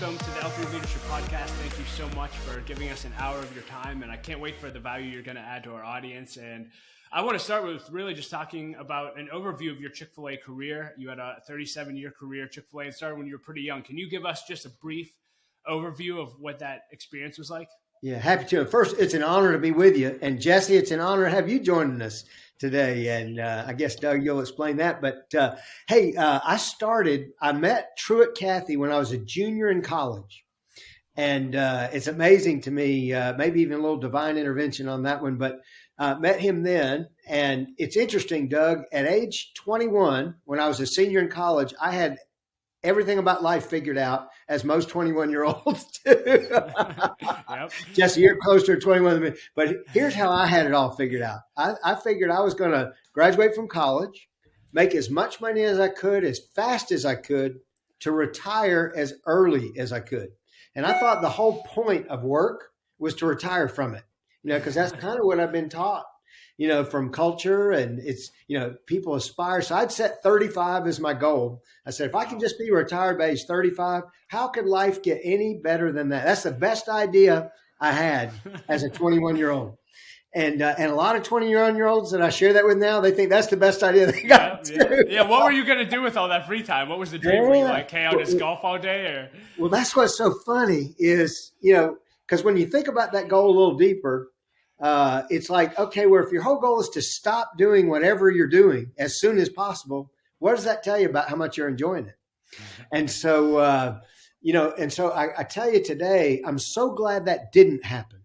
welcome to the L3 Leadership Podcast. Thank you so much for giving us an hour of your time, and I can't wait for the value you're going to add to our audience. And I want to start with really just talking about an overview of your Chick-fil-A career. You had a 37-year career at Chick-fil-A and started when you were pretty young. Can you give us just a brief overview of what that experience was like? Yeah, happy to. First, it's an honor to be with you. And Jesse, it's an honor to have you joining us today. And I guess, Doug, you'll explain that. But I met Truett Cathy when I was a junior in college. And it's amazing to me, maybe even a little divine intervention on that one, but met him then. And it's interesting, Doug, at age 21, when I was a senior in college, I had everything about life figured out, as most 21-year-olds do. Yep. Just a year closer to 21 than me. But here's how I had it all figured out. I figured I was going to graduate from college, make as much money as I could, as fast as I could, to retire as early as I could. And I thought the whole point of work was to retire from it, because that's kind of what I've been taught, from culture, and it's, people aspire. So I'd set 35 as my goal. I said, if I can just be retired by age 35, how could life get any better than that? That's the best idea I had as a 21-year-old. And a lot of 21-year-olds that I share that with now, they think that's the best idea they got. Yeah. What were you going to do with all that free time? What was the dream? Were you like, hey, I'll just golf all day? Or? Well, that's what's so funny is, because when you think about that goal a little deeper, it's like, okay, well, if your whole goal is to stop doing whatever you're doing as soon as possible, what does that tell you about how much you're enjoying it? And so, I tell you today, I'm so glad that didn't happen.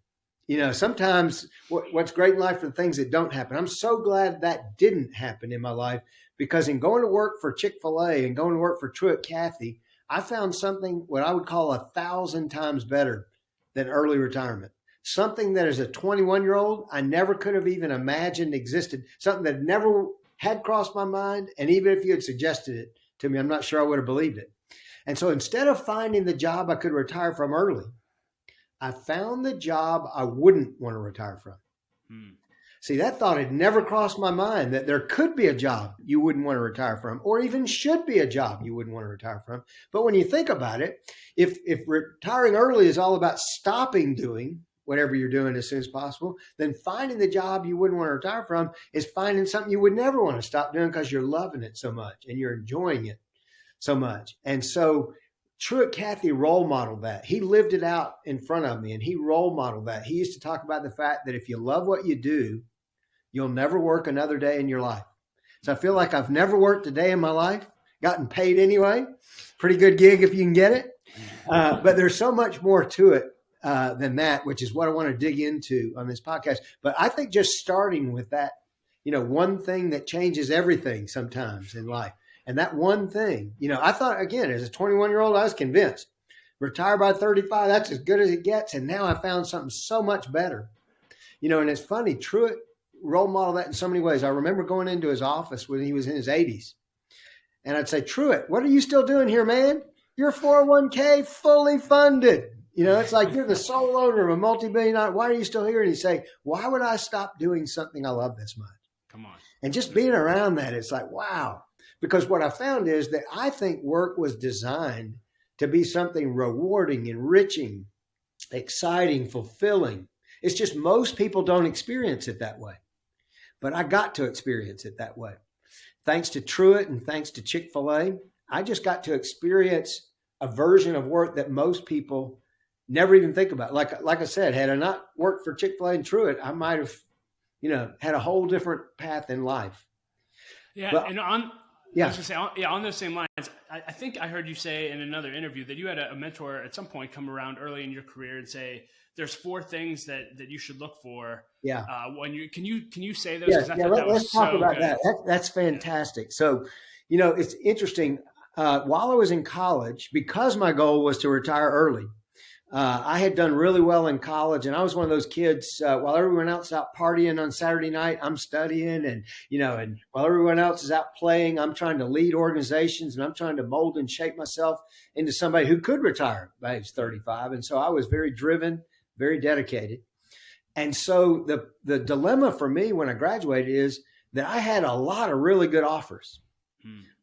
Sometimes what's great in life are the things that don't happen. I'm so glad that didn't happen in my life, because in going to work for Chick-fil-A and going to work for Truett Cathy, I found something what I would call 1,000 times better than early retirement. Something that as a 21-year-old, I never could have even imagined existed, something that never had crossed my mind. And even if you had suggested it to me, I'm not sure I would have believed it. And so instead of finding the job I could retire from early, I found the job I wouldn't want to retire from. See, that thought had never crossed my mind, that there could be a job you wouldn't want to retire from, or even should be a job you wouldn't want to retire from. But when you think about it, if retiring early is all about stopping doing whatever you're doing as soon as possible, then finding the job you wouldn't want to retire from is finding something you would never want to stop doing because you're loving it so much and you're enjoying it so much. And so Truett Cathy role modeled that. He lived it out in front of me, and he role modeled that. He used to talk about the fact that if you love what you do, you'll never work another day in your life. So I feel like I've never worked a day in my life, gotten paid anyway. Pretty good gig if you can get it. But there's so much more to it than that, which is what I want to dig into on this podcast. But I think just starting with that, one thing that changes everything sometimes in life. And that one thing, I thought, again, as a 21-year-old, I was convinced, retire by 35, that's as good as it gets. And now I found something so much better. And it's funny, Truett role modeled that in so many ways. I remember going into his office when he was in his 80s. And I'd say, Truett, what are you still doing here, man? Your 401k fully funded. It's like you're the sole owner of a multi-billion-dollar. Why are you still here? And he'd say, why would I stop doing something I love this much? Come on. And just being around that, it's like, wow. Because what I found is that I think work was designed to be something rewarding, enriching, exciting, fulfilling. It's just most people don't experience it that way. But I got to experience it that way. Thanks to Truett and thanks to Chick-fil-A, I just got to experience a version of work that most people never even think about. Like I said, had I not worked for Chick-fil-A and Truett, I might have, had a whole different path in life. Yeah, but, and I was gonna say, on those same lines, I think I heard you say in another interview that you had a mentor at some point come around early in your career and say, there's 4 things that you should look for. Yeah. When you can you say those? Let's talk about that. That's fantastic. So, it's interesting. While I was in college, because my goal was to retire early, I had done really well in college, and I was one of those kids, while everyone else is out partying on Saturday night, I'm studying, and while everyone else is out playing, I'm trying to lead organizations, and I'm trying to mold and shape myself into somebody who could retire by age 35. And so I was very driven, very dedicated. And so the dilemma for me when I graduated is that I had a lot of really good offers.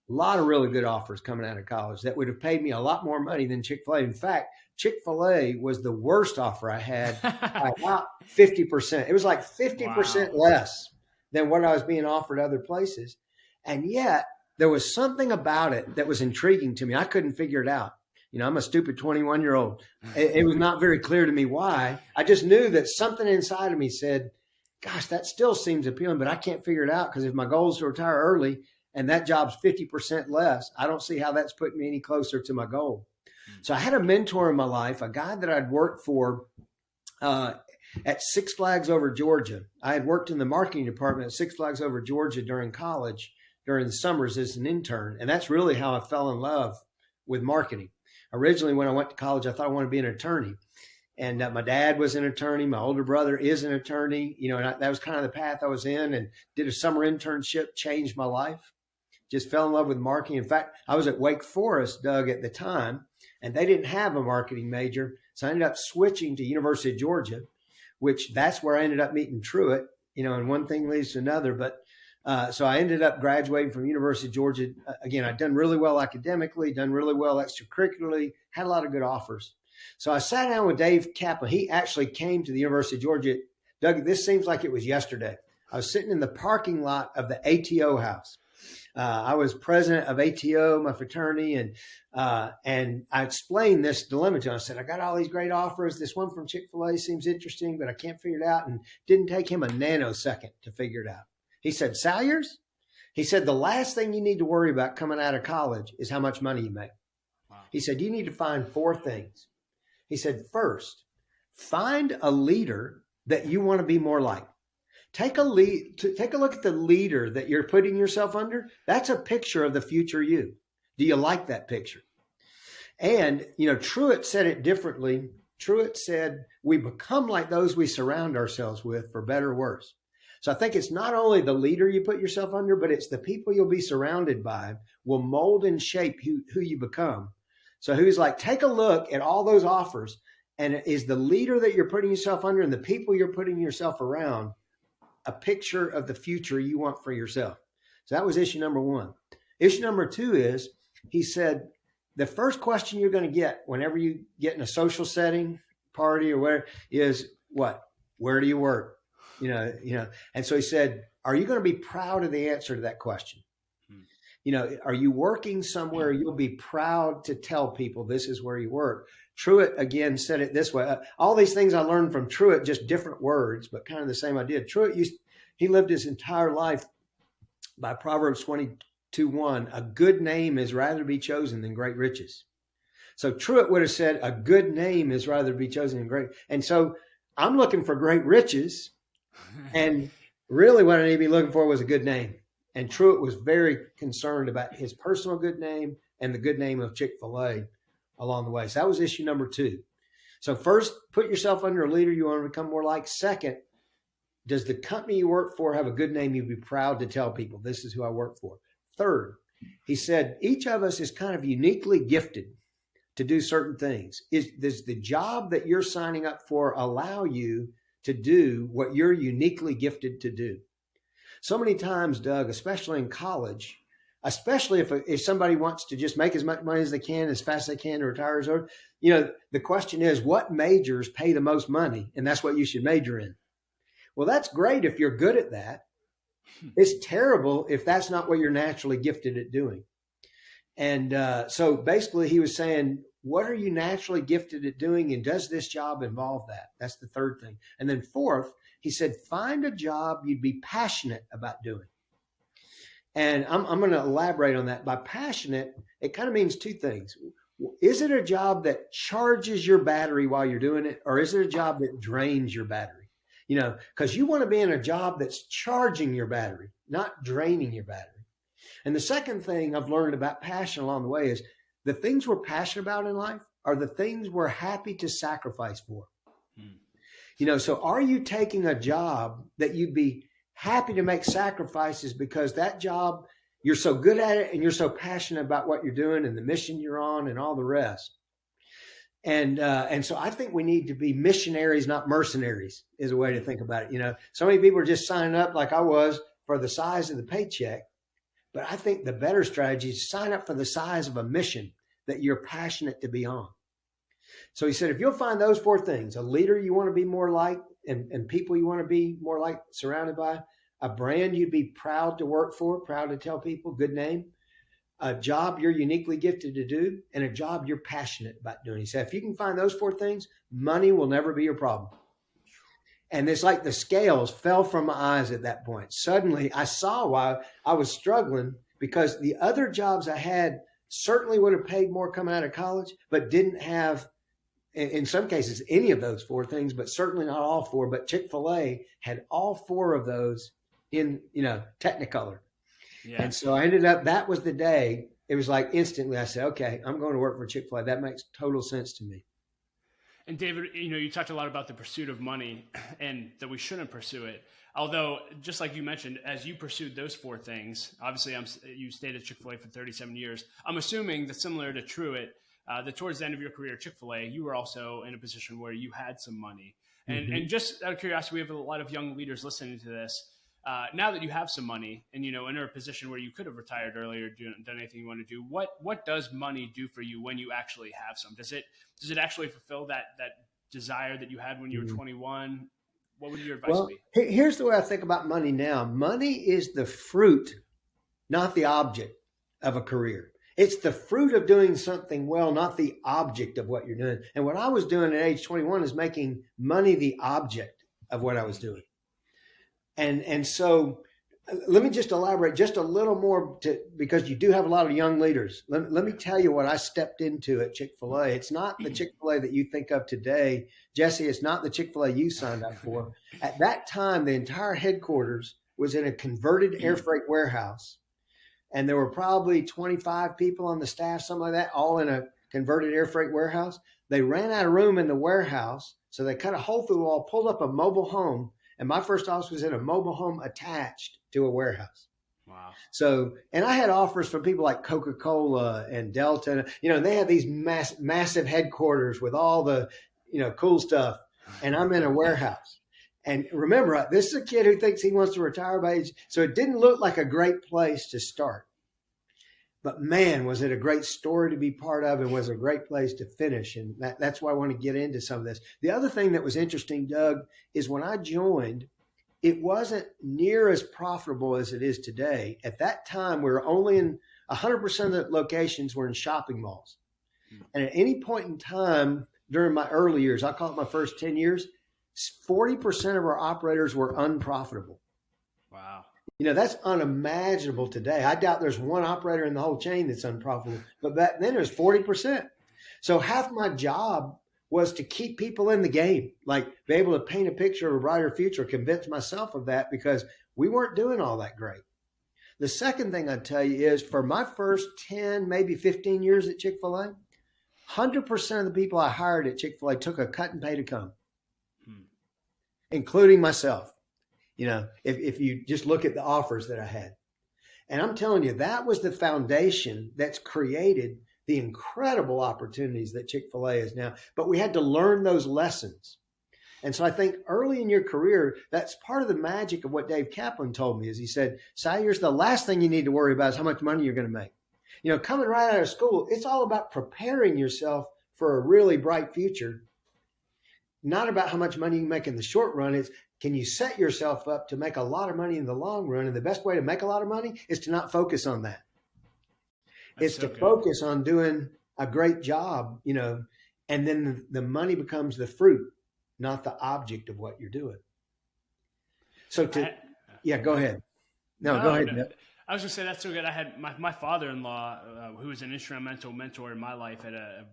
A lot of really good offers coming out of college that would have paid me a lot more money than Chick-fil-A. In fact, Chick-fil-A was the worst offer I had by about 50%. It was like 50% Wow. less than what I was being offered other places. And yet there was something about it that was intriguing to me. I couldn't figure it out. I'm a stupid 21-year-old. It was not very clear to me why. I just knew that something inside of me said, gosh, that still seems appealing, but I can't figure it out because if my goal is to retire early and that job's 50% less, I don't see how that's putting me any closer to my goal. So I had a mentor in my life, a guy that I'd worked for at Six Flags Over Georgia. I had worked in the marketing department at Six Flags Over Georgia during college, during the summers as an intern. And that's really how I fell in love with marketing. Originally, when I went to college, I thought I wanted to be an attorney. And my dad was an attorney. My older brother is an attorney. And that was kind of the path I was in, and did a summer internship, changed my life. Just fell in love with marketing. In fact, I was at Wake Forest, Doug, at the time, and they didn't have a marketing major. So I ended up switching to University of Georgia, which that's where I ended up meeting Truett, and one thing leads to another. But so I ended up graduating from University of Georgia. Again, I'd done really well academically, done really well extracurricularly, had a lot of good offers. So I sat down with Dave Kaplan. He actually came to the University of Georgia. Doug, this seems like it was yesterday. I was sitting in the parking lot of the ATO house. I was president of ATO, my fraternity, and I explained this dilemma to him. I said, I got all these great offers. This one from Chick-fil-A seems interesting, but I can't figure it out. And didn't take him a nanosecond to figure it out. He said, Salyers? He said, the last thing you need to worry about coming out of college is how much money you make. Wow. He said, you need to find 4 things. He said, first, find a leader that you want to be more like. Take a look at the leader that you're putting yourself under. That's a picture of the future you. Do you like that picture? And, Truett said it differently. Truett said, we become like those we surround ourselves with, for better or worse. So I think it's not only the leader you put yourself under, but it's the people you'll be surrounded by will mold and shape who you become. So who's like, take a look at all those offers, and is the leader that you're putting yourself under and the people you're putting yourself around a picture of the future you want for yourself? So that was issue number 1. Issue number 2 is, he said, the first question you're going to get whenever you get in a social setting, party or whatever, is what? Where do you work? And so he said, are you going to be proud of the answer to that question? Are you working somewhere you'll be proud to tell people this is where you work? Truett, again, said it this way. All these things I learned from Truett, just different words, but kind of the same idea. Truett he lived his entire life by Proverbs 22:1. A good name is rather to be chosen than great riches. So Truett would have said a good name is rather to be chosen than great. And so I'm looking for great riches. And really what I need to be looking for was a good name. And Truett was very concerned about his personal good name and the good name of Chick-fil-A along the way. So that was issue number 2. So first, put yourself under a leader you want to become more like. Second, does the company you work for have a good name you'd be proud to tell people, this is who I work for? Third, he said, each of us is kind of uniquely gifted to do certain things. Does the job that you're signing up for allow you to do what you're uniquely gifted to do? So many times, Doug, especially in college, especially if somebody wants to just make as much money as they can, as fast as they can to retire as early, the question is, what majors pay the most money? And that's what you should major in. Well, that's great if you're good at that. It's terrible if that's not what you're naturally gifted at doing. And so basically he was saying, what are you naturally gifted at doing? And does this job involve that? That's the third thing. And then fourth, he said, find a job you'd be passionate about doing. And I'm going to elaborate on that. By passionate, it kind of means 2 things. Is it a job that charges your battery while you're doing it? Or is it a job that drains your battery? Because you want to be in a job that's charging your battery, not draining your battery. And the second thing I've learned about passion along the way is the things we're passionate about in life are the things we're happy to sacrifice for. So are you taking a job that you'd be happy to make sacrifices because that job, you're so good at it and you're so passionate about what you're doing and the mission you're on and all the rest? And so I think we need to be missionaries, not mercenaries, is a way to think about it. So many people are just signing up like I was for the size of the paycheck. But I think the better strategy is sign up for the size of a mission that you're passionate to be on. So he said, if you'll find those 4 things, a leader you want to be more like, and people you want to be more like, surrounded by, a brand you'd be proud to work for, proud to tell people, good name, a job you're uniquely gifted to do, and a job you're passionate about doing. He said, if you can find those 4 things, money will never be your problem. And it's like the scales fell from my eyes at that point. Suddenly I saw why I was struggling, because the other jobs I had certainly would have paid more coming out of college, but didn't have, in some cases, any of those 4 things, but certainly not all 4. But Chick-fil-A had all 4 of those in, Technicolor. Yeah. And so I ended up, that was the day, it was like instantly I said, okay, I'm going to work for Chick-fil-A. That makes total sense to me. And David, you talked a lot about the pursuit of money and that we shouldn't pursue it. Although, just like you mentioned, as you pursued those 4 things, obviously you stayed at Chick-fil-A for 37 years. I'm assuming that similar to Truett, that towards the end of your career at Chick-fil-A, you were also in a position where you had some money. And just out of curiosity, we have a lot of young leaders listening to this. Now that you have some money and, in a position where you could have retired earlier, done anything you want to do, what does money do for you when you actually have some? Does it actually fulfill that desire that you had when you were 21? What would your advice be? Here's the way I think about money now. Money is the fruit, not the object of a career. It's the fruit of doing something well, not the object of what you're doing. And what I was doing at age 21 is making money the object of what I was doing. And so let me just elaborate just a little more, because you do have a lot of young leaders. Let me tell you what I stepped into at Chick-fil-A. It's not the Chick-fil-A that you think of today. Jesse, it's not the Chick-fil-A you signed up for. At that time, the entire headquarters was in a converted air freight warehouse. And there were probably 25 people on the staff, something like that, all in a converted air freight warehouse. They ran out of room in the warehouse, so they cut a hole through the wall, pulled up a mobile home. And my first office was in a mobile home attached to a warehouse. Wow. So, and I had offers from people like Coca-Cola and Delta. They had these massive headquarters with all the, cool stuff. And I'm in a warehouse. And remember, this is a kid who thinks he wants to retire by age. So it didn't look like a great place to start. But man, was it a great story to be part of, and was a great place to finish. And that's why I want to get into some of this. The other thing that was interesting, Doug, is when I joined, it wasn't near as profitable as it is today. At that time, we were only in 100% of the locations were in shopping malls. And at any point in time during my early years, I call it my first 10 years, 40% of our operators were unprofitable. Wow. That's unimaginable today. I doubt there's one operator in the whole chain that's unprofitable. But back then it was 40%. So half my job was to keep people in the game, like be able to paint a picture of a brighter future, convince myself of that, because we weren't doing all that great. The second thing I'd tell you is, for my first 10, maybe 15 years at Chick-fil-A, 100% of the people I hired at Chick-fil-A took a cut and pay to come, including myself. If you just look at the offers that I had. And I'm telling you, that was the foundation that's created the incredible opportunities that Chick-fil-A is now. But we had to learn those lessons. And so I think early in your career, that's part of the magic of what Dave Kaplan told me, is he said, Salyers, the last thing you need to worry about is how much money you're going to make. Coming right out of school, it's all about preparing yourself for a really bright future. Not about how much money you make in the short run. It's, can you set yourself up to make a lot of money in the long run? And the best way to make a lot of money is to not focus on that. It's to focus on doing a great job, and then the money becomes the fruit, not the object of what you're doing. So go ahead. No, go ahead. No. I was going to say, that's so good. I had my father-in-law, who was an instrumental mentor in my life at a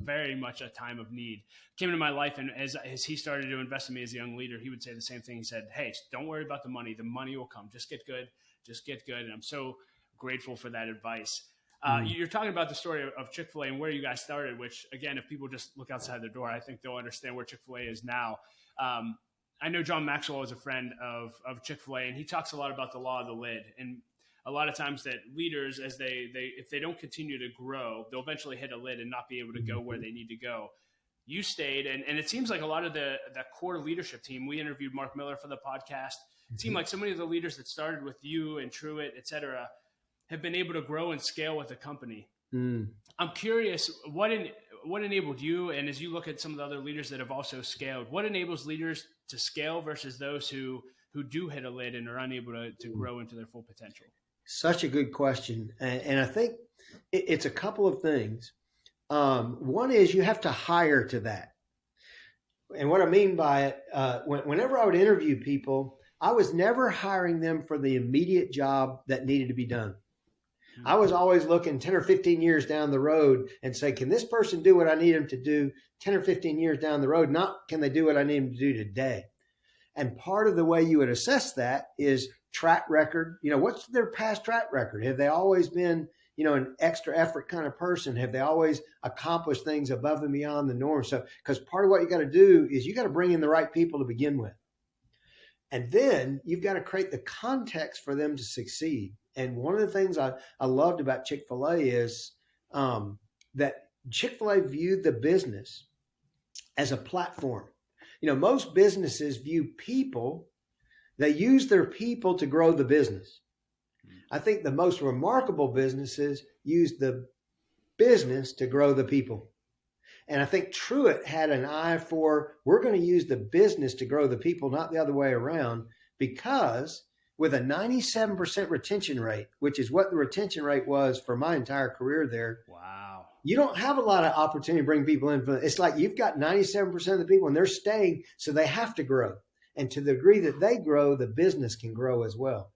very much a time of need, came into my life. And as he started to invest in me as a young leader, he would say the same thing. He said, hey, don't worry about the money. The money will come. Just get good. And I'm so grateful for that advice. You're talking about the story of Chick-fil-A and where you guys started, which, again, if people just look outside the door, I think they'll understand where Chick-fil-A is now. I know John Maxwell is a friend of Chick-fil-A, and he talks a lot about the law of the lid. And a lot of times that leaders, as if they don't continue to grow, they'll eventually hit a lid and not be able to go where they need to go. You stayed, and it seems like a lot of the core leadership team, we interviewed Mark Miller for the podcast, it seemed like so many of the leaders that started with you and Truett, et cetera, have been able to grow and scale with the company. I'm curious, what enabled you, and as you look at some of the other leaders that have also scaled, what enables leaders to scale versus those who do hit a lid and are unable to grow into their full potential? Such a good question. And I think it's a couple of things. One is you have to hire to that. And what I mean by it, whenever I would interview people, I was never hiring them for the immediate job that needed to be done. I was always looking 10 or 15 years down the road and say, can this person do what I need them to do 10 or 15 years down the road? Not can they do what I need them to do today? And part of the way you would assess that is track record. What's their past track record? Have they always been, an extra effort kind of person? Have they always accomplished things above and beyond the norm? So, because part of what you got to do is you got to bring in the right people to begin with. And then you've got to create the context for them to succeed. And one of the things I loved about Chick-fil-A is that Chick-fil-A viewed the business as a platform. Most businesses view people, they use their people to grow the business. I think the most remarkable businesses use the business to grow the people. And I think Truett had an eye for, we're going to use the business to grow the people, not the other way around, because with a 97% retention rate, which is what the retention rate was for my entire career there. Wow. You don't have a lot of opportunity to bring people in. It's like you've got 97% of the people and they're staying, so they have to grow. And to the degree that they grow, the business can grow as well.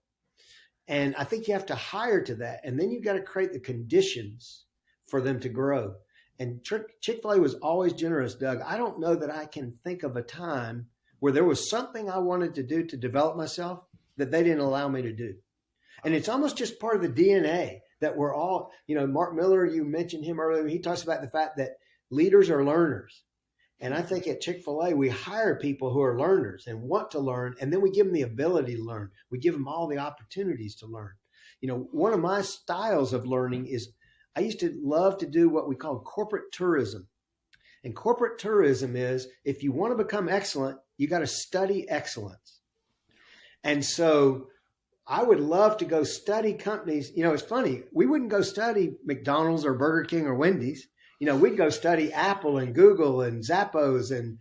And I think you have to hire to that. And then you've got to create the conditions for them to grow. And Chick-fil-A was always generous, Doug. I don't know that I can think of a time where there was something I wanted to do to develop myself that they didn't allow me to do. And it's almost just part of the DNA that we're all, Mark Miller, you mentioned him earlier. He talks about the fact that leaders are learners. And I think at Chick-fil-A, we hire people who are learners and want to learn, and then we give them the ability to learn. We give them all the opportunities to learn. One of my styles of learning is I used to love to do what we call corporate tourism. And corporate tourism is, if you want to become excellent, you got to study excellence. And so I would love to go study companies. It's funny. We wouldn't go study McDonald's or Burger King or Wendy's. We'd go study Apple and Google and Zappos and,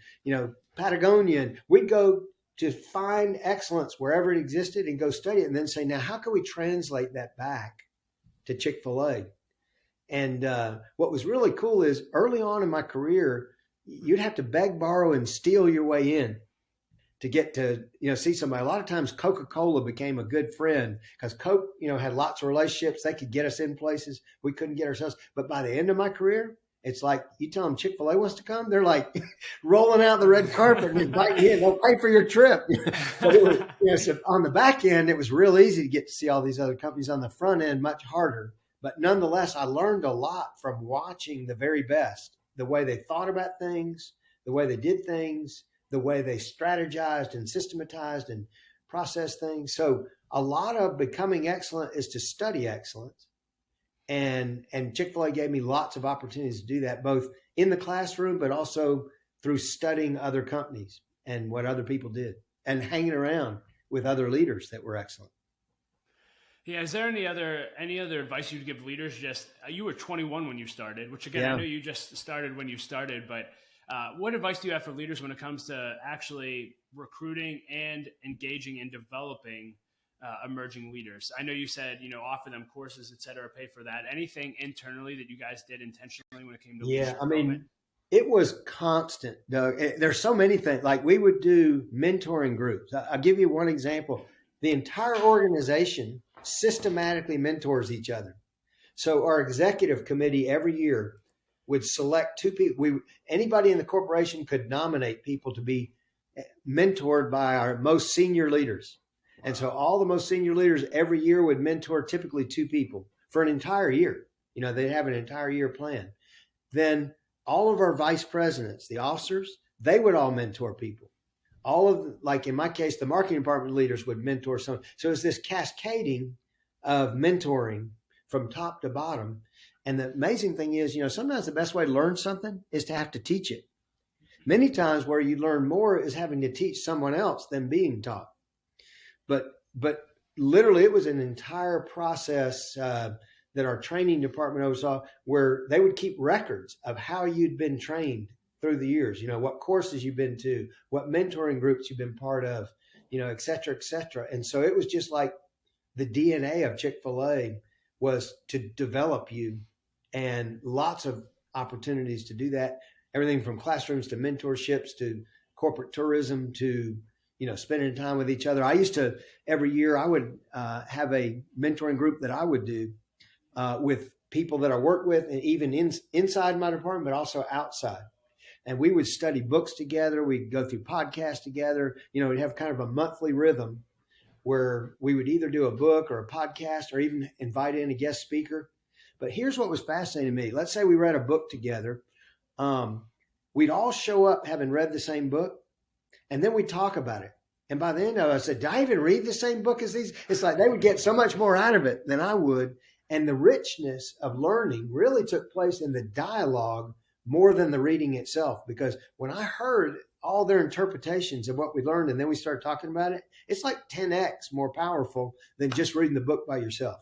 Patagonia. And we'd go to find excellence wherever it existed and go study it and then say, now, how can we translate that back to Chick-fil-A? And what was really cool is early on in my career, you'd have to beg, borrow, and steal your way in to get to, see somebody. A lot of times Coca-Cola became a good friend because Coke, had lots of relationships. They could get us in places we couldn't get ourselves. But by the end of my career, it's like you tell them Chick-fil-A wants to come, they're like rolling out the red carpet and inviting you in. They'll pay for your trip. But it was, so on the back end, it was real easy to get to see all these other companies. On the front end, much harder. But nonetheless, I learned a lot from watching the very best, the way they thought about things, the way they did things, the way they strategized and systematized and processed things. So a lot of becoming excellent is to study excellence. And Chick-fil-A gave me lots of opportunities to do that, both in the classroom, but also through studying other companies and what other people did and hanging around with other leaders that were excellent. Yeah. Is there any other advice you'd give leaders? Just you were 21 when you started, which again, I know you just started when you started, but what advice do you have for leaders when it comes to actually recruiting and engaging and developing emerging leaders? I know you said, offer them courses, et cetera, pay for that. Anything internally that you guys did intentionally when it came to leadership development? It was constant, Doug. There's so many things. Like we would do mentoring groups. I'll give you one example. The entire organization systematically mentors each other. So our executive committee every year would select two people. Anybody in the corporation could nominate people to be mentored by our most senior leaders. And so all the most senior leaders every year would mentor typically two people for an entire year. They'd have an entire year plan. Then all of our vice presidents, the officers, they would all mentor people. All of, like in my case, the marketing department leaders would mentor some. So it's this cascading of mentoring from top to bottom. And the amazing thing is, sometimes the best way to learn something is to have to teach it. Many times where you learn more is having to teach someone else than being taught. but literally it was an entire process that our training department oversaw, where they would keep records of how you'd been trained through the years, what courses you've been to, what mentoring groups you've been part of, et cetera, et cetera. And so it was just like the DNA of Chick-fil-A was to develop you, and lots of opportunities to do that. Everything from classrooms to mentorships to corporate tourism to, spending time with each other. I used to, every year I would have a mentoring group that I would do with people that I work with, and even inside my department, but also outside. And we would study books together. We'd go through podcasts together. We'd have kind of a monthly rhythm where we would either do a book or a podcast or even invite in a guest speaker. But here's what was fascinating to me. Let's say we read a book together. We'd all show up having read the same book, and then we'd talk about it. And by the end of it, I said, did I even read the same book as these? It's like they would get so much more out of it than I would. And the richness of learning really took place in the dialogue more than the reading itself. Because when I heard all their interpretations of what we learned, and then we started talking about it, it's like 10x more powerful than just reading the book by yourself.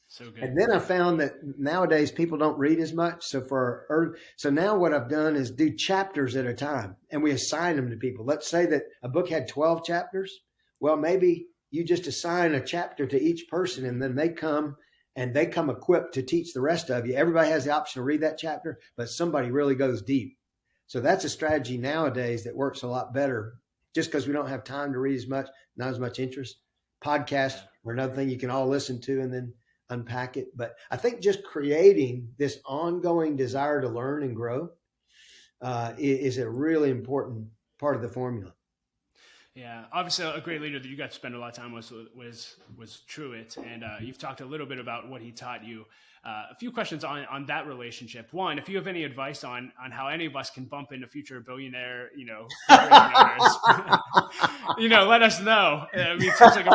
So good. And then I found that nowadays people don't read as much. So now what I've done is do chapters at a time, and we assign them to people. Let's say that a book had 12 chapters. Well, maybe you just assign a chapter to each person, and then they come equipped to teach the rest of you. Everybody has the option to read that chapter, but somebody really goes deep. So that's a strategy nowadays that works a lot better, just because we don't have time to read as much, not as much interest. Podcasts are another thing you can all listen to and then unpack it. But I think just creating this ongoing desire to learn and grow is a really important part of the formula. Yeah, obviously a great leader that you got to spend a lot of time with was Truett, and you've talked a little bit about what he taught you. A few questions on that relationship. One, if you have any advice on how any of us can bump into future billionaire, owners, let us know. I mean, it seems like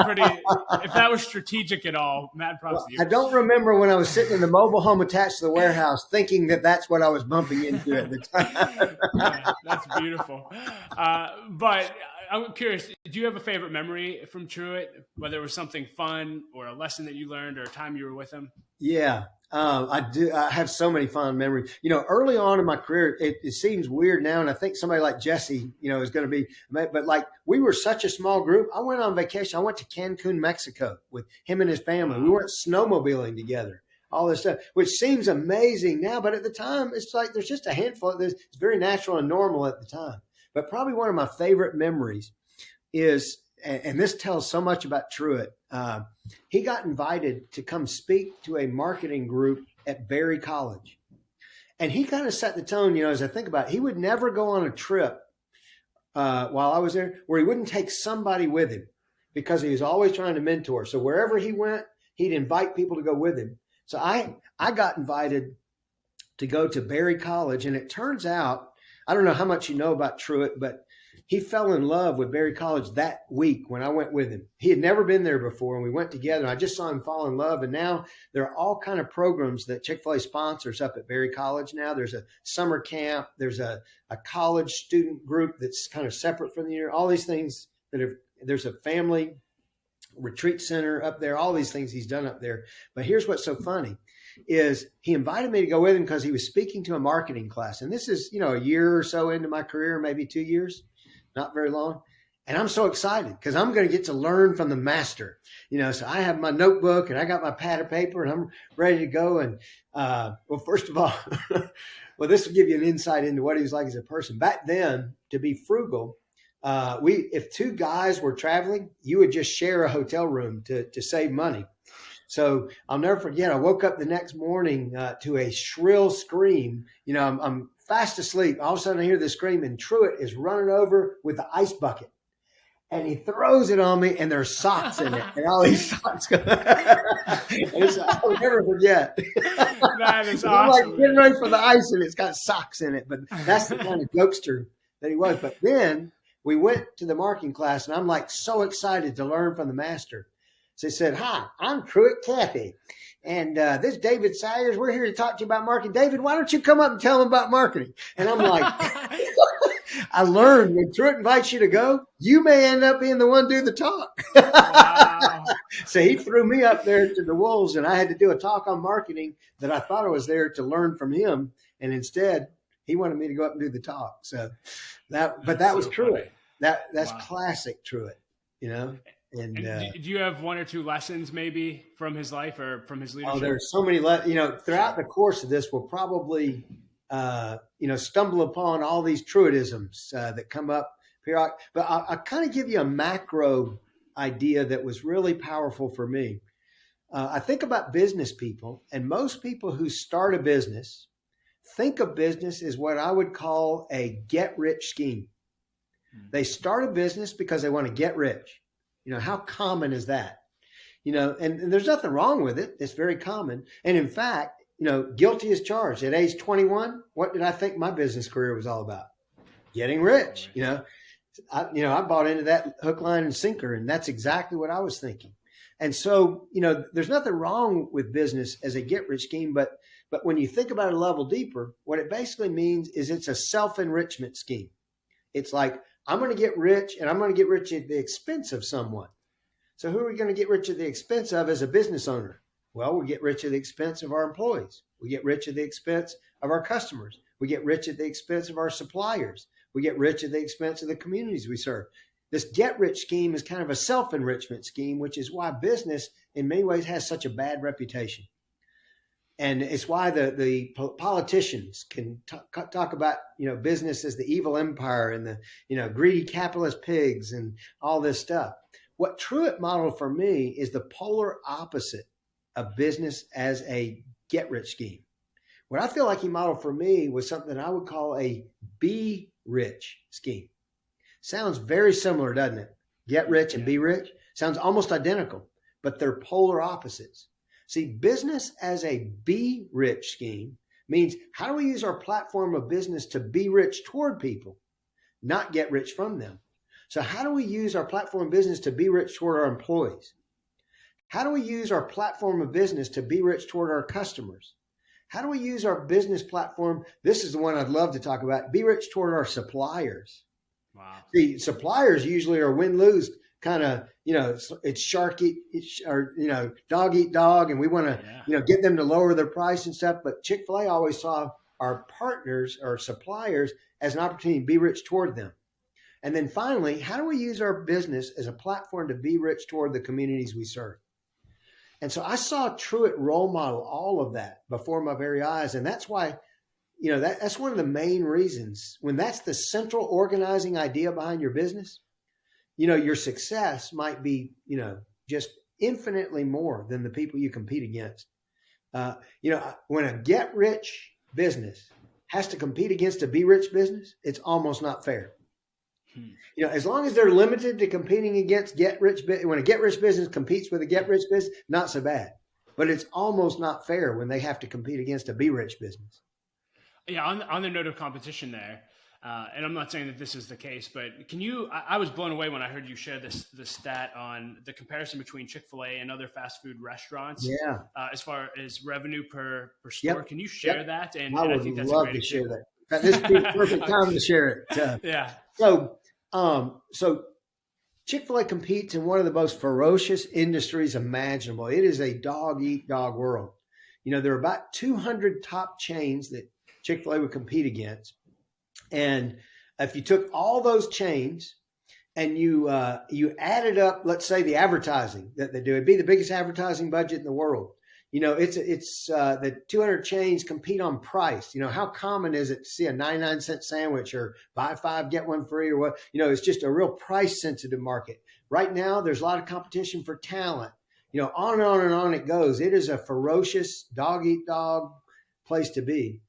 if that was strategic at all, mad props to you. I don't remember when I was sitting in the mobile home attached to the warehouse thinking that that's what I was bumping into at the time. Yeah, that's beautiful. But I'm curious, do you have a favorite memory from Truett, whether it was something fun or a lesson that you learned or a time you were with him? Yeah, I do. I have so many fond memories. Early on in my career, it seems weird now, and I think somebody like Jesse, is going to be. But like we were such a small group. I went on vacation. I went to Cancun, Mexico, with him and his family. We went snowmobiling together. All this stuff, which seems amazing now, but at the time, it's like there's just a handful. It's very natural and normal at the time. But probably one of my favorite memories is, and this tells so much about Truett, he got invited to come speak to a marketing group at Berry College. And he kind of set the tone, as I think about it. He would never go on a trip while I was there where he wouldn't take somebody with him, because he was always trying to mentor. So wherever he went, he'd invite people to go with him. So I got invited to go to Berry College, and it turns out, I don't know how much you know about Truett, but he fell in love with Berry College that week when I went with him. He had never been there before, and we went together. And I just saw him fall in love. And now there are all kind of programs that Chick-fil-A sponsors up at Berry College now. There's a summer camp. There's a college student group that's kind of separate from the year. All these things there's a family retreat center up there. All these things he's done up there. But here's what's so funny is he invited me to go with him because he was speaking to a marketing class. And this is, a year or so into my career, maybe 2 years, not very long. And I'm so excited because I'm going to get to learn from the master, so I have my notebook and I got my pad of paper and I'm ready to go. And, well, first of all, well, this will give you an insight into what he was like as a person. Back then, to be frugal, if two guys were traveling, you would just share a hotel room to save money. So I'll never forget, I woke up the next morning to a shrill scream. I'm fast asleep. All of a sudden I hear this scream, and Truett is running over with the ice bucket. And he throws it on me, and there's socks in it. And all these socks. I'll never forget. That is awesome. I'm like getting ready for the ice, and it's got socks in it. But that's the kind of jokester that he was. But then we went to the marketing class, and I'm like so excited to learn from the master. So he said, "Hi, I'm Truett Cathy, and this is David Salyers. We're here to talk to you about marketing. David, why don't you come up and tell them about marketing?" And I'm like, I learned when Truett invites you to go, you may end up being the one do the talk. Wow. So he threw me up there to the wolves, and I had to do a talk on marketing that I thought I was there to learn from him. And instead, he wanted me to go up and do the talk. So that was so Truett. funny. That's Wow. classic Truett, you know. And do you have one or two lessons maybe from his life or from his leadership? there's so many, throughout the course of this, we'll probably, stumble upon all these Truettisms that come up periodic. But I'll kind of give you a macro idea that was really powerful for me. I think about business people, and most people who start a business think of business as what I would call a get-rich scheme. They start a business because they want to get rich. How common is that? And there's nothing wrong with it. It's very common. And in fact, guilty as charged. At age 21, what did I think my business career was all about? Getting rich. I bought into that hook, line, and sinker, and that's exactly what I was thinking. And so, there's nothing wrong with business as a get-rich scheme, but when you think about it a level deeper, what it basically means is it's a self-enrichment scheme. It's like, I'm going to get rich, and I'm going to get rich at the expense of someone. So who are we going to get rich at the expense of as a business owner? Well, we get rich at the expense of our employees. We get rich at the expense of our customers. We get rich at the expense of our suppliers. We get rich at the expense of the communities we serve. This get-rich scheme is kind of a self-enrichment scheme, which is why business in many ways has such a bad reputation. And it's why the politicians can talk about, business as the evil empire and the, greedy capitalist pigs and all this stuff. What Truett modeled for me is the polar opposite of business as a get-rich scheme. What I feel like he modeled for me was something I would call a be rich scheme. Sounds very similar, doesn't it? Get rich and be rich. Sounds almost identical, but they're polar opposites. See, business as a be rich scheme means how do we use our platform of business to be rich toward people, not get rich from them? So how do we use our platform of business to be rich toward our employees? How do we use our platform of business to be rich toward our customers? How do we use our business platform? This is the one I'd love to talk about. Be rich toward our suppliers. Wow. See, suppliers usually are win-lose kind of, it's shark eat, or, dog eat dog. And we want to, get them to lower their price and stuff. But Chick-fil-A always saw our partners or suppliers as an opportunity to be rich toward them. And then finally, how do we use our business as a platform to be rich toward the communities we serve? And so I saw Truett role model all of that before my very eyes. And that's why, that's one of the main reasons when that's the central organizing idea behind your business, your success might be, just infinitely more than the people you compete against. When a get rich business has to compete against a be rich business, it's almost not fair. As long as they're limited to competing against when a get rich business competes with a get rich business, not so bad. But it's almost not fair when they have to compete against a be rich business. Yeah, on the note of competition there, and I'm not saying that this is the case, but I was blown away when I heard you share this stat on the comparison between Chick-fil-A and other fast food restaurants. Yeah. As far as revenue per store. Yep. Can you share that? And I think that's love to share that. This would be the perfect time to share it. Yeah. So Chick-fil-A competes in one of the most ferocious industries imaginable. It is a dog-eat-dog world. There are about 200 top chains that Chick-fil-A would compete against. And if you took all those chains and you added up, let's say the advertising that they do, it'd be the biggest advertising budget in the world. It's the 200 chains compete on price. How common is it to see a 99-cent sandwich or buy 5, get 1 free or what? It's just a real price sensitive market. Right now, there's a lot of competition for talent. On and on and on it goes. It is a ferocious dog eat dog place to be.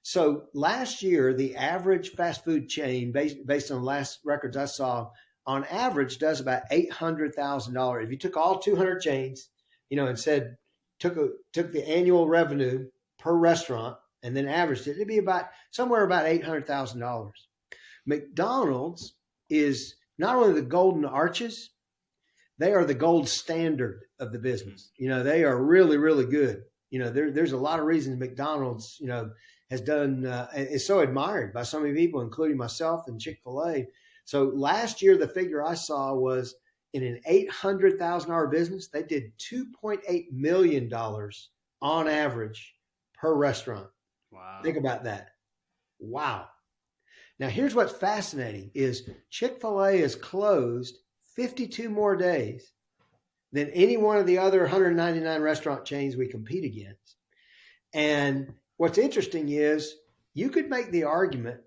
So last year, the average fast food chain, based on the last records I saw, on average does about $800,000. If you took all 200 chains, and said, took the annual revenue per restaurant and then averaged it, it'd be somewhere about $800,000. McDonald's is not only the golden arches, they are the gold standard of the business. They are really, really good. There's a lot of reasons McDonald's, has done, is so admired by so many people, including myself and Chick-fil-A. So last year, the figure I saw was in an $800,000 business, they did $2.8 million on average per restaurant. Wow. Think about that. Wow. Now, here's what's fascinating is Chick-fil-A is closed 52 more days than any one of the other 199 restaurant chains we compete against. And what's interesting is you could make the argument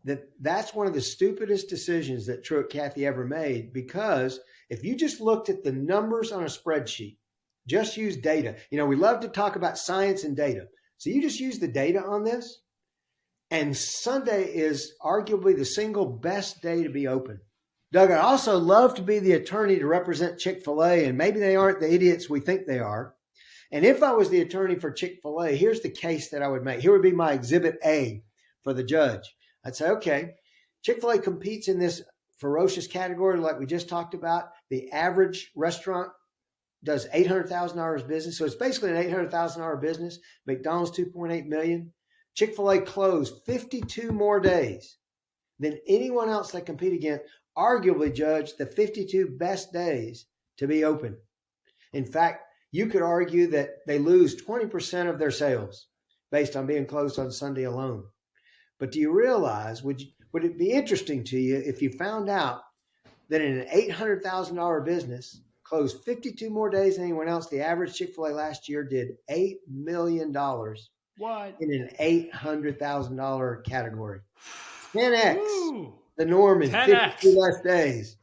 that that's one of the stupidest decisions that Truett Cathy ever made, because if you just looked at the numbers on a spreadsheet, just use data. We love to talk about science and data. So you just use the data on this, and Sunday is arguably the single best day to be open. Doug, I also love to be the attorney to represent Chick-fil-A, and maybe they aren't the idiots we think they are. And if I was the attorney for Chick-fil-A, here's the case that I would make. Here would be my exhibit A for the judge. I'd say, okay, Chick-fil-A competes in this ferocious category like we just talked about. The average restaurant does $800,000 business. So it's basically an $800,000 business. McDonald's $2.8 million. Chick-fil-A closed 52 more days than anyone else they compete against, arguably, Judge, the 52 best days to be open. In fact, you could argue that they lose 20% of their sales based on being closed on Sunday alone. But do you realize, would it be interesting to you if you found out that in an $800,000 business, closed 52 more days than anyone else, the average Chick-fil-A last year did $8 million What? in an $800,000 category. 10x Woo. the norm in 10x. 52 less days.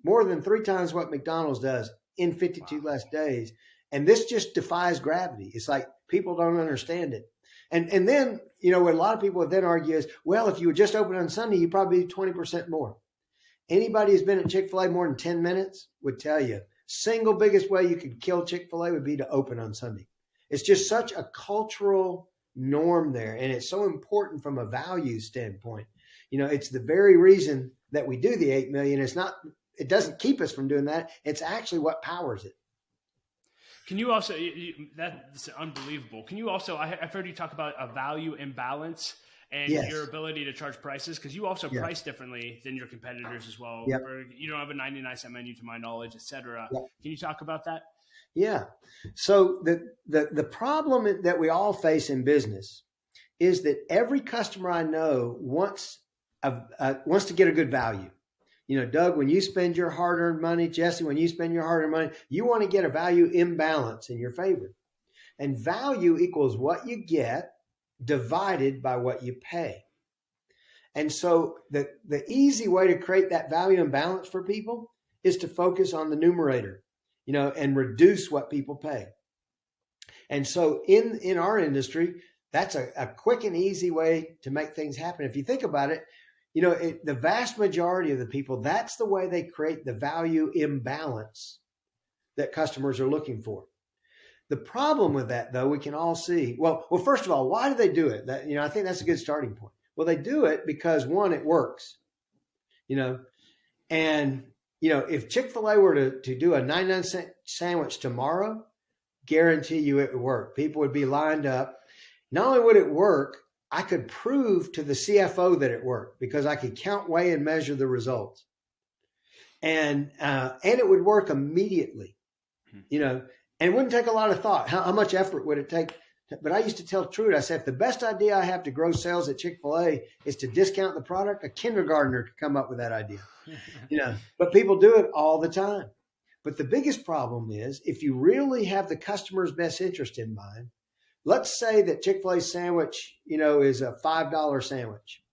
More than three times what McDonald's does in 52 less days. And this just defies gravity. It's like people don't understand it. And then, what a lot of people would then argue is, well, if you would just open on Sunday, you'd probably do 20% more. Anybody who's been at Chick-fil-A more than 10 minutes would tell you, single biggest way you could kill Chick-fil-A would be to open on Sunday. It's just such a cultural norm there. And it's so important from a value standpoint. It's the very reason that we do the 8 million. It doesn't keep us from doing that. It's actually what powers it. Can you also, that's unbelievable. Can you also, I've heard you talk about a value imbalance and your ability to charge prices, because you also price differently than your competitors as well. Yep. You don't have a 99-cent menu to my knowledge, et cetera. Yep. Can you talk about that? Yeah. So the problem that we all face in business is that every customer I know wants to get a good value. Doug, when you spend your hard-earned money, Jesse, when you spend your hard-earned money, you want to get a value imbalance in your favor. And value equals what you get divided by what you pay. And so the easy way to create that value imbalance for people is to focus on the numerator, and reduce what people pay. And so in our industry, that's a quick and easy way to make things happen. If you think about it, the vast majority of the people, that's the way they create the value imbalance that customers are looking for. The problem with that, though, we can all see. Well, first of all, why do they do it? I think that's a good starting point. Well, they do it because, one, it works. And if Chick-fil-A were to do a 99-cent sandwich tomorrow, guarantee you it would work. People would be lined up. Not only would it work, I could prove to the CFO that it worked because I could count, weigh, and measure the results. And it would work immediately, and it wouldn't take a lot of thought. How much effort would it take? But I used to tell Truett, I said, if the best idea I have to grow sales at Chick-fil-A is to discount the product, a kindergartner could come up with that idea. But people do it all the time. But the biggest problem is if you really have the customer's best interest in mind, let's say that Chick-fil-A sandwich, is a $5 sandwich.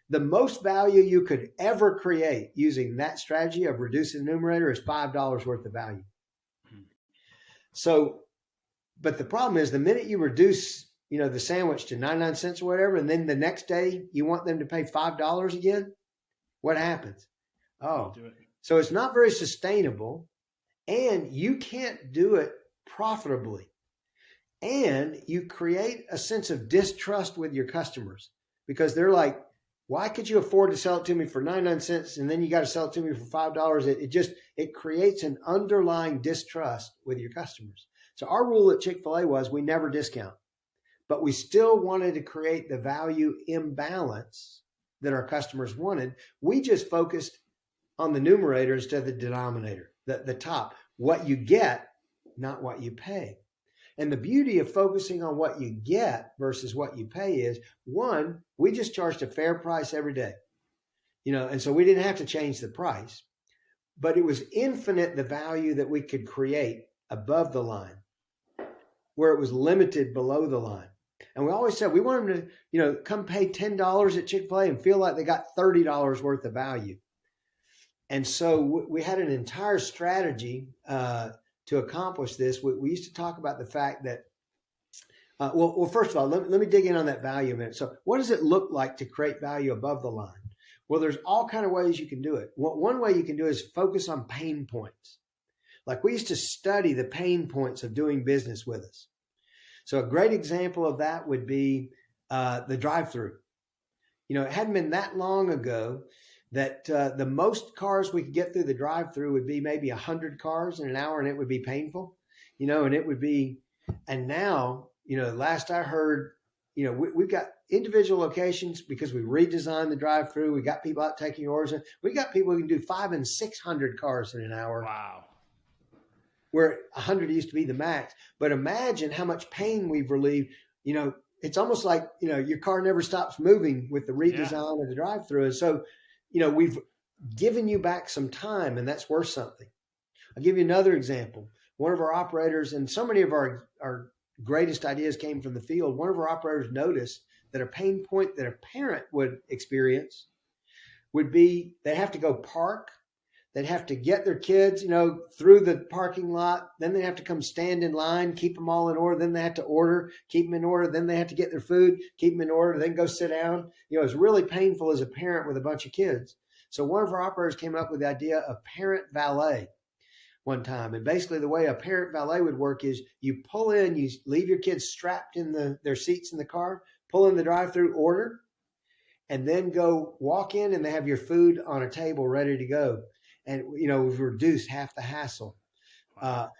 The most value you could ever create using that strategy of reducing the numerator is $5 worth of value. So, but the problem is the minute you reduce, the sandwich to 99 cents or whatever, and then the next day you want them to pay $5 again, what happens? Oh, so it's not very sustainable, and you can't do it profitably. And you create a sense of distrust with your customers because they're like, why could you afford to sell it to me for 99 cents and then you got to sell it to me for $5? It creates an underlying distrust with your customers. So our rule at Chick-fil-A was we never discount but we still wanted to create the value imbalance that our customers wanted. We just focused on the numerator instead of the denominator, the top, what you get, not what you pay. And the beauty of focusing on what you get versus what you pay is, one, we just charged a fair price every day, and so we didn't have to change the price, but it was infinite the value that we could create above the line, where it was limited below the line. And we always said we want them to, come pay $10 at Chick-fil-A and feel like they got $30 worth of value. And so we had an entire strategy to accomplish this. We used to talk about the fact that, well, first of all, let me dig in on that value a minute. So what does it look like to create value above the line? Well, there's all kinds of ways you can do it. One way you can do is focus on pain points. Like we used to study the pain points of doing business with us. So a great example of that would be the drive-through. It hadn't been that long ago that the most cars we could get through the drive-through would be maybe 100 cars in an hour, and it would be painful, and it would be, and now, last I heard, we've got individual locations because we redesigned the drive-through. We got people out taking orders. We got people who can do 500 and 600 cars in an hour. Wow. Where 100 used to be the max. But imagine how much pain we've relieved. It's almost like, your car never stops moving with the redesign of the drive-through. And so, we've given you back some time, and that's worth something. I'll give you another example. One of our operators, and so many of our greatest ideas came from the field. One of our operators noticed that a pain point that a parent would experience would be they have to go park. They'd have to get their kids, through the parking lot. Then they have to come stand in line, keep them all in order. Then they have to order, keep them in order. Then they have to get their food, keep them in order, then go sit down. It's really painful as a parent with a bunch of kids. So one of our operators came up with the idea of parent valet one time. And basically the way a parent valet would work is you pull in, you leave your kids strapped in their seats in the car, pull in the drive-through, order, and then go walk in and they have your food on a table ready to go. And, we've reduced half the hassle.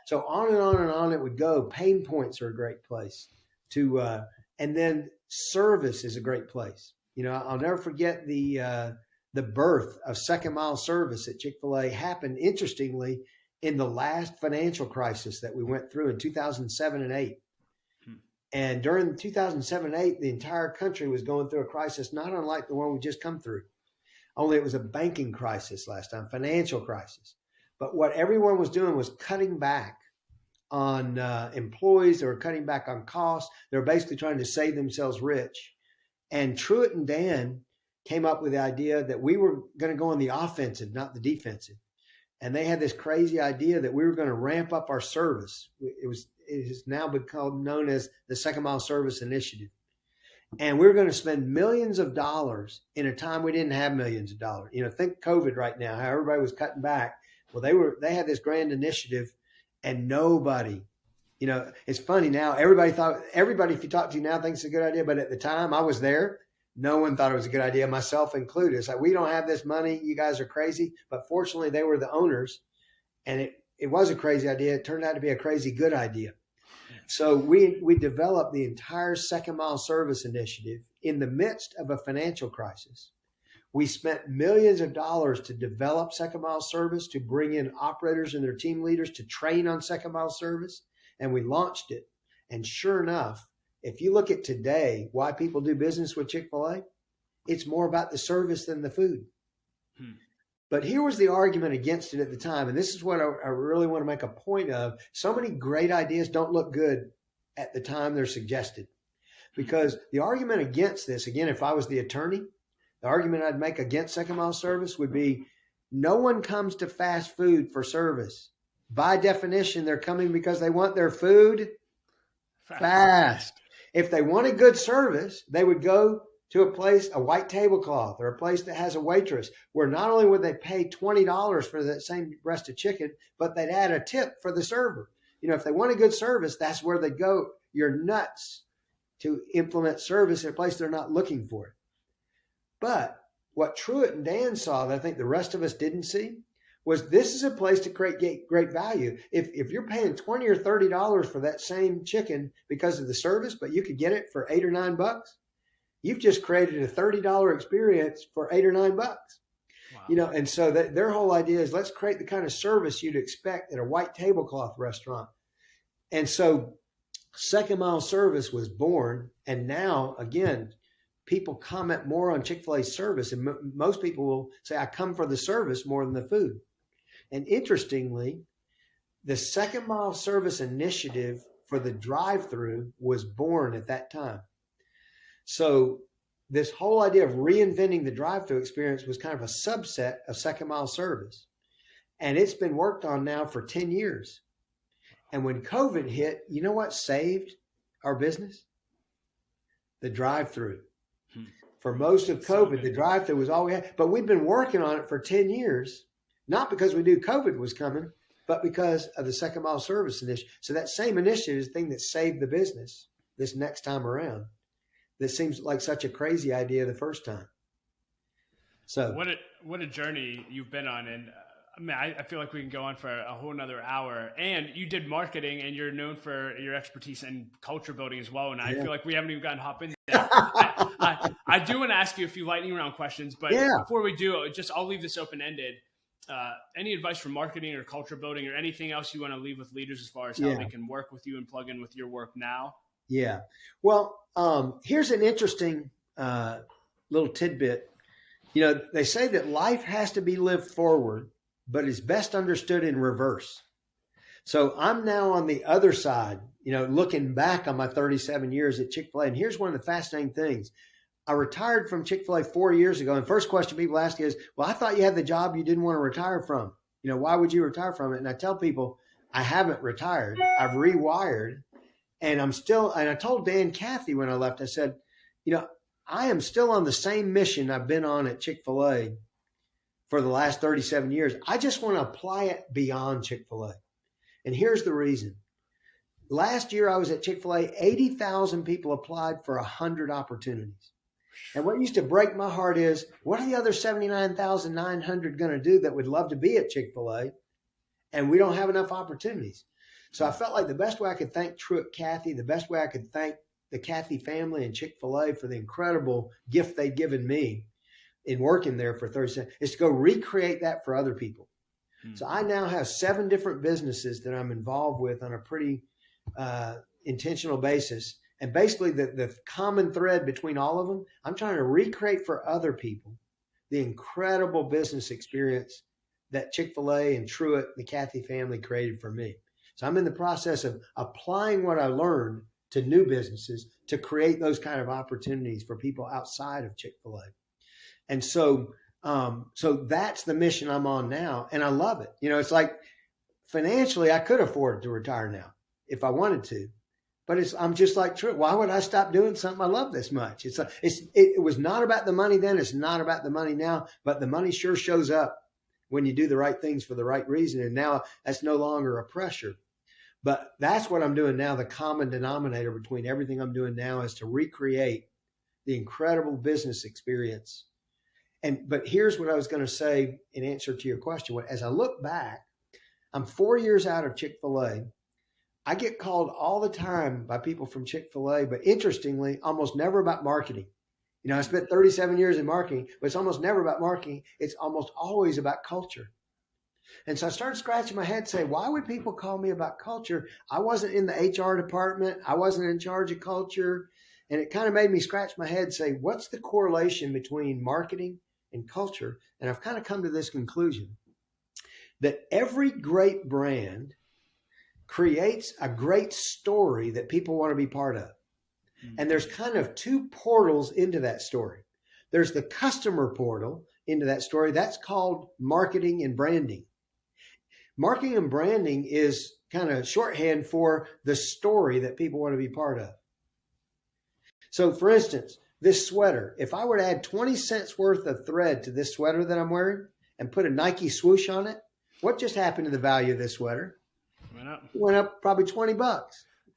So on and on and on it would go. Pain points are a great place to, and then service is a great place. I'll never forget the birth of second mile service at Chick-fil-A happened, interestingly, in the last financial crisis that we went through in 2007 and 8. And during 2007 and 8, the entire country was going through a crisis, not unlike the one we just come through. Only it was a banking crisis last time, financial crisis. But what everyone was doing was cutting back on employees. They were cutting back on costs. They were basically trying to save themselves rich. And Truett and Dan came up with the idea that we were going to go on the offensive, not the defensive. And they had this crazy idea that we were going to ramp up our service. It has now become known as the Second Mile Service Initiative. And we were going to spend millions of dollars in a time we didn't have millions of dollars. Think COVID right now, how everybody was cutting back. Well, they had this grand initiative and nobody, it's funny now. Everybody, if you talk to you now, thinks it's a good idea. But at the time I was there, no one thought it was a good idea, myself included. It's like, we don't have this money. You guys are crazy. But fortunately, they were the owners. And it was a crazy idea. It turned out to be a crazy good idea. So we developed the entire second mile service initiative in the midst of a financial crisis. We spent millions of dollars to develop second mile service, to bring in operators and their team leaders to train on second mile service. And we launched it. And sure enough, if you look at today, why people do business with Chick-fil-A, it's more about the service than the food. But here was the argument against it at the time. And this is what I really want to make a point of. So many great ideas don't look good at the time they're suggested. Because the argument against this, again, if I was the attorney, the argument I'd make against second mile service would be, no one comes to fast food for service. By definition, they're coming because they want their food fast. If they wanted good service, they would go to a place, a white tablecloth, or a place that has a waitress, where not only would they pay $20 for that same breast of chicken, but they'd add a tip for the server. If they wanted good service, that's where they go. You're nuts to implement service in a place they're not looking for it. But what Truett and Dan saw that I think the rest of us didn't see was this is a place to create great value. If you're paying $20 or $30 for that same chicken because of the service, but you could get it for $8 or $9, you've just created a $30 experience for $8 or $9. Wow. And so their whole idea is let's create the kind of service you'd expect at a white tablecloth restaurant. And so second mile service was born. And now, again, people comment more on Chick-fil-A service. And most people will say, I come for the service more than the food. And interestingly, the second mile service initiative for the drive-through was born at that time. So this whole idea of reinventing the drive-through experience was kind of a subset of second mile service. And it's been worked on now for 10 years. And when COVID hit, you know what saved our business? The drive-through. For most of COVID, the drive-through was all we had. But we've been working on it for 10 years, not because we knew COVID was coming, but because of the second mile service initiative. So that same initiative is the thing that saved the business this next time around. This seems like such a crazy idea the first time. So what a journey you've been on. And I mean, I feel like we can go on for a whole nother hour. And you did marketing, and you're known for your expertise in culture building as well. And I feel like we haven't even gotten hop in there. I do want to ask you a few lightning round questions, but before we do, I'll leave this open-ended. Any advice for marketing or culture building or anything else you want to leave with leaders as far as how they can work with you and plug in with your work now? Yeah. Well, here's an interesting little tidbit. They say that life has to be lived forward, but is best understood in reverse. So I'm now on the other side, looking back on my 37 years at Chick-fil-A. And here's one of the fascinating things. I retired from Chick-fil-A 4 years ago. And first question people ask is, well, I thought you had the job you didn't want to retire from. Why would you retire from it? And I tell people, I haven't retired. I've rewired. And I told Dan Cathy when I left, I said, I am still on the same mission I've been on at Chick-fil-A for the last 37 years. I just want to apply it beyond Chick-fil-A. And here's the reason. Last year I was at Chick-fil-A, 80,000 people applied for 100 opportunities. And what used to break my heart is, what are the other 79,900 going to do that would love to be at Chick-fil-A? And we don't have enough opportunities. So I felt like the best way I could thank Truett Cathy, the best way I could thank the Cathy family and Chick-fil-A for the incredible gift they've given me in working there for 37 is to go recreate that for other people. So I now have 7 different businesses that I'm involved with on a pretty intentional basis. And basically the common thread between all of them, I'm trying to recreate for other people the incredible business experience that Chick-fil-A and Truett, the Cathy family created for me. So I'm in the process of applying what I learned to new businesses to create those kind of opportunities for people outside of Chick-fil-A. And so that's the mission I'm on now. And I love it. It's like financially, I could afford to retire now if I wanted to, but I'm just like, Truett, why would I stop doing something I love this much? It was not about the money then. It's not about the money now, but the money sure shows up when you do the right things for the right reason. And now that's no longer a pressure. But that's what I'm doing now. The common denominator between everything I'm doing now is to recreate the incredible business experience. But here's what I was going to say in answer to your question. As I look back, I'm 4 years out of Chick-fil-A. I get called all the time by people from Chick-fil-A, but interestingly, almost never about marketing. I spent 37 years in marketing, but it's almost never about marketing. It's almost always about culture. And so I started scratching my head saying, why would people call me about culture? I wasn't in the HR department. I wasn't in charge of culture. And it kind of made me scratch my head and say, what's the correlation between marketing and culture? And I've kind of come to this conclusion that every great brand creates a great story that people want to be part of. And there's kind of 2 portals into that story. There's the customer portal into that story. That's called marketing and branding. Marketing and branding is kind of shorthand for the story that people want to be part of. So for instance, this sweater, if I were to add 20 cents worth of thread to this sweater that I'm wearing and put a Nike swoosh on it, what just happened to the value of this sweater? It went up probably $20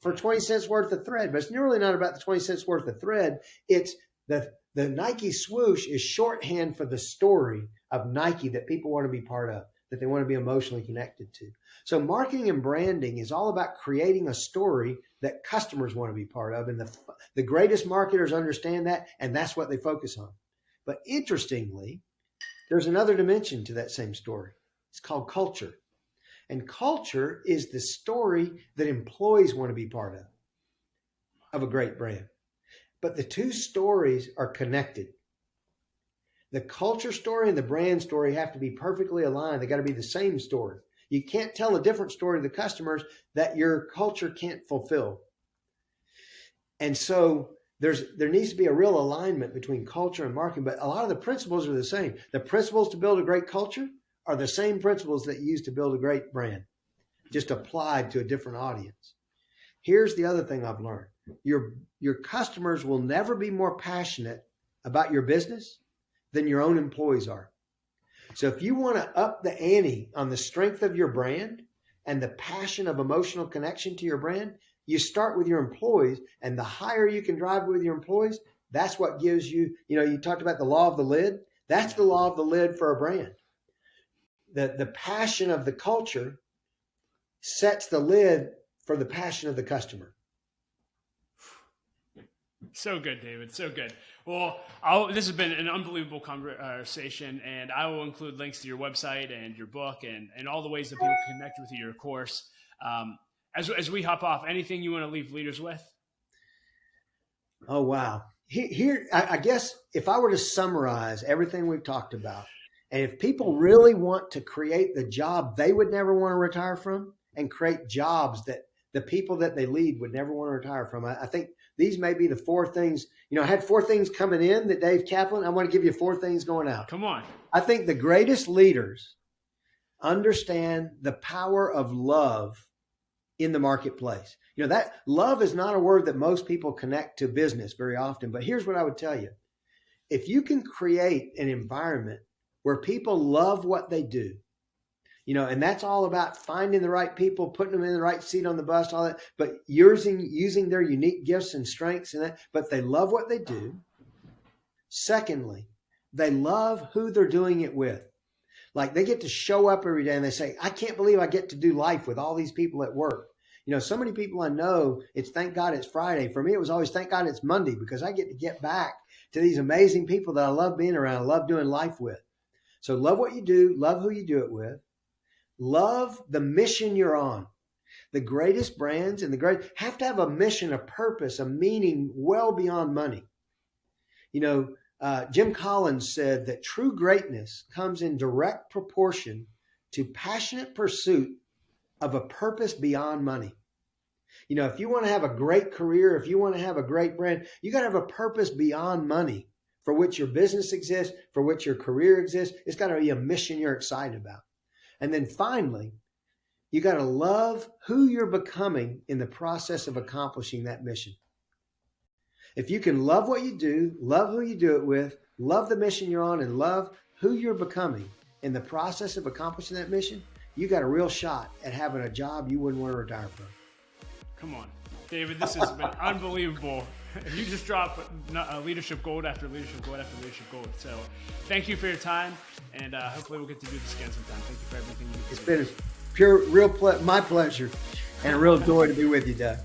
for 20 cents worth of thread. But it's really not about the 20 cents worth of thread. It's the Nike swoosh is shorthand for the story of Nike that people want to be part of. that they want to be emotionally connected to. So marketing and branding is all about creating a story that customers want to be part of. And the greatest marketers understand that, and that's what they focus on. But interestingly, there's another dimension to that same story. It's called culture. And culture is the story that employees want to be part of a great brand. But the two stories are connected. The culture story and the brand story have to be perfectly aligned. They got to be the same story. You can't tell a different story to the customers that your culture can't fulfill. And so there needs to be a real alignment between culture and marketing, but a lot of the principles are the same. The principles to build a great culture are the same principles that you use to build a great brand, just applied to a different audience. Here's the other thing I've learned. Your customers will never be more passionate about your business than your own employees are. So if you want to up the ante on the strength of your brand and the passion of emotional connection to your brand, you start with your employees, and the higher you can drive with your employees, that's what gives you, you talked about the law of the lid. That's the law of the lid for a brand. The passion of the culture sets the lid for the passion of the customer. So good, David. So good. Well, this has been an unbelievable conversation, and I will include links to your website and your book and all the ways that people can connect with your course. As we hop off, anything you want to leave leaders with? Oh, wow. Here, I guess if I were to summarize everything we've talked about, and if people really want to create the job they would never want to retire from and create jobs that the people that they lead would never want to retire from, I think these may be the four things. I had four things coming in that Dave Kaplan. I want to give you four things going out. Come on. I think the greatest leaders understand the power of love in the marketplace. That love is not a word that most people connect to business very often, but here's what I would tell you. If you can create an environment where people love what they do, and that's all about finding the right people, putting them in the right seat on the bus, all that, but using their unique gifts and strengths and that, but they love what they do. Secondly, they love who they're doing it with. Like they get to show up every day and they say, I can't believe I get to do life with all these people at work. So many people I know, it's thank God it's Friday. For me, it was always thank God it's Monday, because I get to get back to these amazing people that I love being around, I love doing life with. So love what you do, love who you do it with, love the mission you're on. The greatest brands and have to have a mission, a purpose, a meaning well beyond money. Jim Collins said that true greatness comes in direct proportion to passionate pursuit of a purpose beyond money. If you want to have a great career, if you want to have a great brand, you got to have a purpose beyond money for which your business exists, for which your career exists. It's got to be a mission you're excited about. And then finally, you got to love who you're becoming in the process of accomplishing that mission. If you can love what you do, love who you do it with, love the mission you're on, and love who you're becoming in the process of accomplishing that mission, you got a real shot at having a job you wouldn't want to retire from. Come on, David, this has been unbelievable. You just dropped leadership gold after leadership gold after leadership gold. So thank you for your time, and hopefully we'll get to do this again sometime. Thank you for everything you do. It's been my pleasure and a real joy to be with you, Doug.